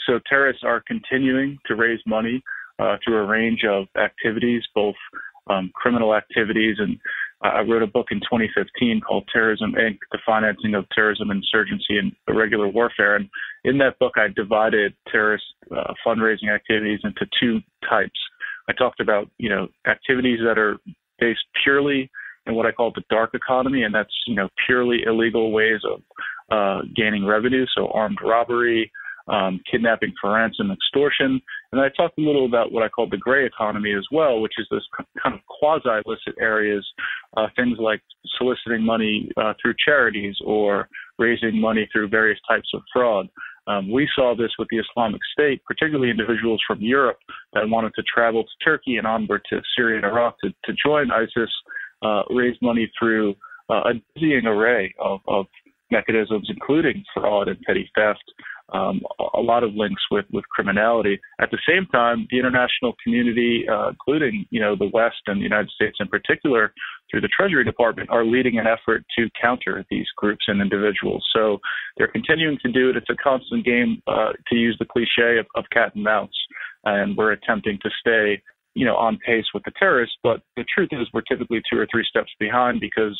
So terrorists are continuing to raise money through a range of activities, both criminal activities, and I wrote a book in 2015 called Terrorism, Inc., The Financing of Terrorism, Insurgency, and Irregular Warfare. And in that book, I divided terrorist fundraising activities into two types. I talked about, activities that are based purely in what I call the dark economy, and that's, purely illegal ways of gaining revenue, so armed robbery, kidnapping for ransom, extortion. And I talked a little about what I call the gray economy as well, which is this kind of quasi-illicit areas, things like soliciting money through charities or raising money through various types of fraud. We saw this with the Islamic State, particularly individuals from Europe that wanted to travel to Turkey and onward to Syria and Iraq to join ISIS, raise money through a dizzying array of mechanisms, including fraud and petty theft, a lot of links with criminality. At the same time, the international community, including, the West and the United States in particular, through the Treasury Department, are leading an effort to counter these groups and individuals. So they're continuing to do it. It's a constant game, to use the cliche of cat and mouse, and we're attempting to stay on pace with the terrorists. But the truth is we're typically 2 or 3 steps behind because,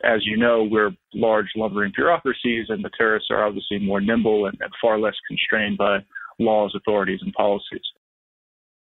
as you know, we're large lumbering bureaucracies, and the terrorists are obviously more nimble and far less constrained by laws, authorities, and policies.